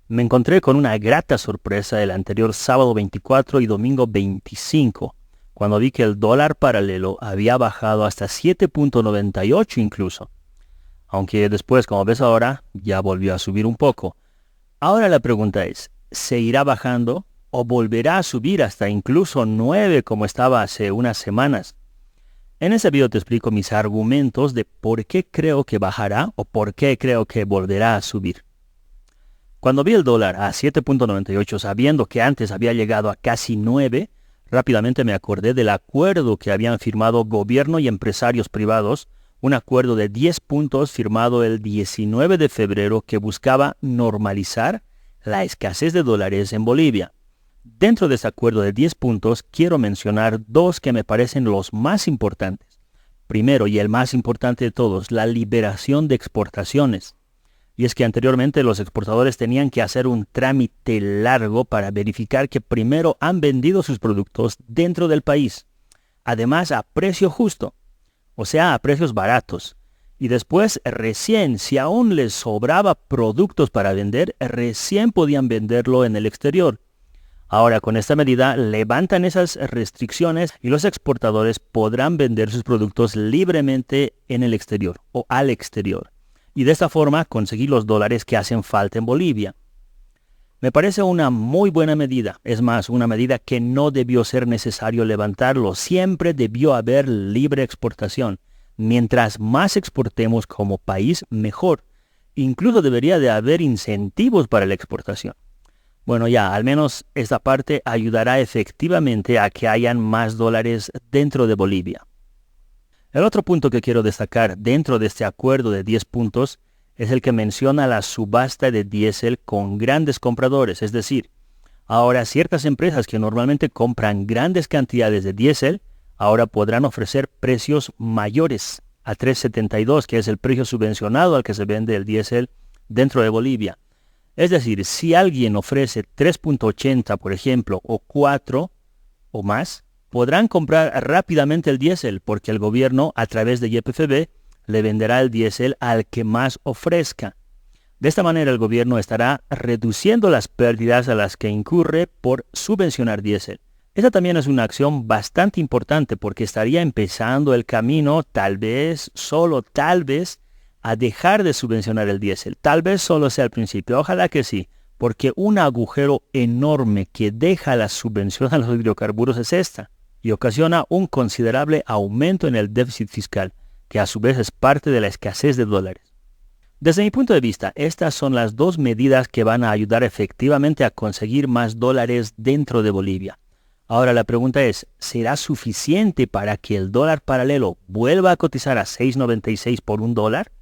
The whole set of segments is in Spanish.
Me encontré con una grata sorpresa el anterior sábado 24 y domingo 25, cuando vi que el dólar paralelo había bajado hasta 7.98 incluso, aunque después, como ves ahora, ya volvió a subir un poco. Ahora la pregunta es, ¿se irá bajando o volverá a subir hasta incluso 9 como estaba hace unas semanas? En ese video te explico mis argumentos de por qué creo que bajará o por qué creo que volverá a subir. Cuando vi el dólar a 7.98 sabiendo que antes había llegado a casi 9, rápidamente me acordé del acuerdo que habían firmado gobierno y empresarios privados, un acuerdo de 10 puntos firmado el 19 de febrero que buscaba normalizar la escasez de dólares en Bolivia. Dentro de ese acuerdo de 10 puntos quiero mencionar dos que me parecen los más importantes. Primero, y el más importante de todos, la liberación de exportaciones. Y es que anteriormente los exportadores tenían que hacer un trámite largo para verificar que primero han vendido sus productos dentro del país, además a precio justo, o sea, a precios baratos. Y después, recién, si aún les sobraba productos para vender, recién podían venderlo en el exterior. Ahora, con esta medida, levantan esas restricciones y los exportadores podrán vender sus productos libremente en el exterior o al exterior. Y de esta forma conseguir los dólares que hacen falta en Bolivia. Me parece una muy buena medida, es más, una medida que no debió ser necesario levantarlo, siempre debió haber libre exportación. Mientras más exportemos como país, mejor. Incluso debería de haber incentivos para la exportación. Bueno, ya, al menos esta parte ayudará efectivamente a que hayan más dólares dentro de Bolivia. El otro punto que quiero destacar dentro de este acuerdo de 10 puntos es el que menciona la subasta de diésel con grandes compradores, es decir, ahora ciertas empresas que normalmente compran grandes cantidades de diésel, ahora podrán ofrecer precios mayores a 3.72, que es el precio subvencionado al que se vende el diésel dentro de Bolivia. Es decir, si alguien ofrece 3.80, por ejemplo, o 4 o más, podrán comprar rápidamente el diésel porque el gobierno, a través de YPFB, le venderá el diésel al que más ofrezca. De esta manera el gobierno estará reduciendo las pérdidas a las que incurre por subvencionar diésel. Esta también es una acción bastante importante porque estaría empezando el camino, tal vez, solo tal vez, a dejar de subvencionar el diésel. Tal vez solo sea al principio, ojalá que sí, porque un agujero enorme que deja la subvención a los hidrocarburos es esta, y ocasiona un considerable aumento en el déficit fiscal, que a su vez es parte de la escasez de dólares. Desde mi punto de vista, estas son las dos medidas que van a ayudar efectivamente a conseguir más dólares dentro de Bolivia. Ahora la pregunta es, ¿será suficiente para que el dólar paralelo vuelva a cotizar a 6.96 por un dólar?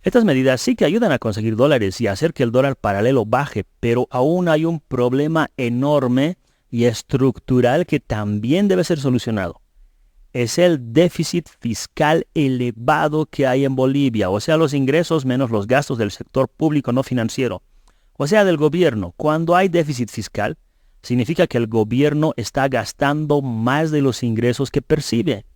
Estas medidas sí que ayudan a conseguir dólares y a hacer que el dólar paralelo baje, pero aún hay un problema enorme y estructural que también debe ser solucionado. Es el déficit fiscal elevado que hay en Bolivia, o sea, los ingresos menos los gastos del sector público no financiero, o sea, del gobierno. Cuando hay déficit fiscal, significa que el gobierno está gastando más de los ingresos que percibe.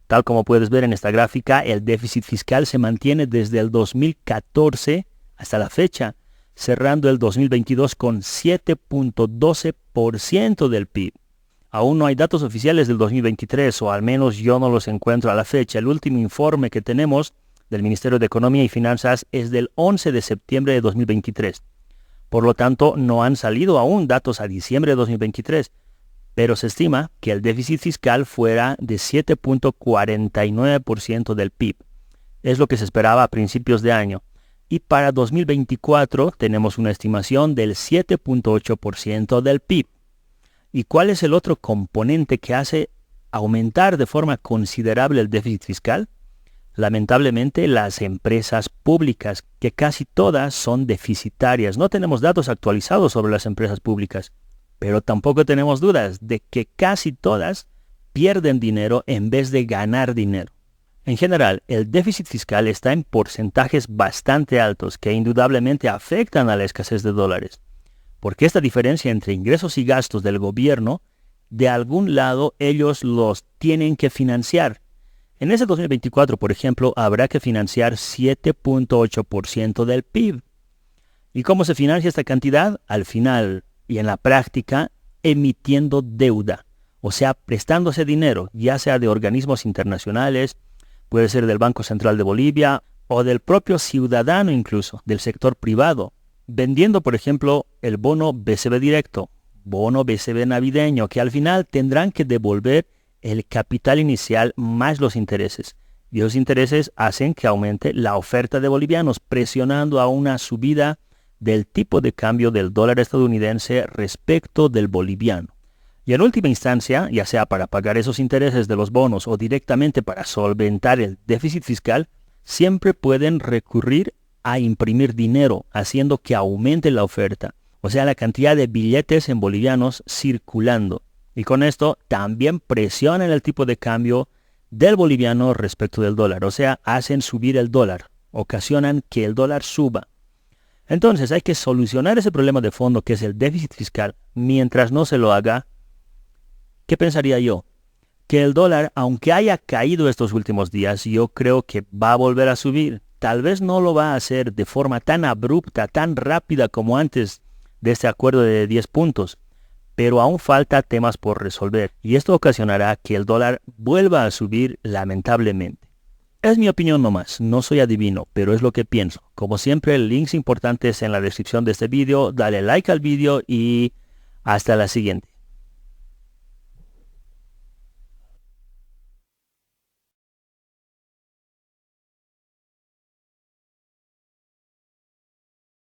Tal como puedes ver en esta gráfica, el déficit fiscal se mantiene desde el 2014 hasta la fecha, cerrando el 2022 con 7.12% del PIB. Aún no hay datos oficiales del 2023, o al menos yo no los encuentro a la fecha. El último informe que tenemos del Ministerio de Economía y Finanzas es del 11 de septiembre de 2023. Por lo tanto, no han salido aún datos a diciembre de 2023, pero se estima que el déficit fiscal fuera de 7.49% del PIB. Es lo que se esperaba a principios de año. Y para 2024 tenemos una estimación del 7.8% del PIB. ¿Y cuál es el otro componente que hace aumentar de forma considerable el déficit fiscal? Lamentablemente, las empresas públicas, que casi todas son deficitarias. No tenemos datos actualizados sobre las empresas públicas, pero tampoco tenemos dudas de que casi todas pierden dinero en vez de ganar dinero. En general, el déficit fiscal está en porcentajes bastante altos que indudablemente afectan a la escasez de dólares. Porque esta diferencia entre ingresos y gastos del gobierno, de algún lado ellos los tienen que financiar. En ese 2024, por ejemplo, habrá que financiar 7.8% del PIB. ¿Y cómo se financia esta cantidad? Al final y en la práctica, emitiendo deuda, o sea, prestándose dinero, ya sea de organismos internacionales, puede ser del Banco Central de Bolivia o del propio ciudadano incluso, del sector privado, vendiendo por ejemplo el bono BCB directo, bono BCB navideño, que al final tendrán que devolver el capital inicial más los intereses. Y esos intereses hacen que aumente la oferta de bolivianos, presionando a una subida del tipo de cambio del dólar estadounidense respecto del boliviano. Y en última instancia, ya sea para pagar esos intereses de los bonos o directamente para solventar el déficit fiscal, siempre pueden recurrir a imprimir dinero, haciendo que aumente la oferta, o sea, la cantidad de billetes en bolivianos circulando. Y con esto también presionan el tipo de cambio del boliviano respecto del dólar, o sea, hacen subir el dólar, ocasionan que el dólar suba. Entonces hay que solucionar ese problema de fondo que es el déficit fiscal. Mientras no se lo haga, ¿qué pensaría yo? Que el dólar, aunque haya caído estos últimos días, yo creo que va a volver a subir. Tal vez no lo va a hacer de forma tan abrupta, tan rápida como antes de este acuerdo de 10 puntos. Pero aún falta temas por resolver y esto ocasionará que el dólar vuelva a subir lamentablemente. Es mi opinión nomás, no soy adivino, pero es lo que pienso. Como siempre, links importantes en la descripción de este vídeo, dale like al vídeo y hasta la siguiente.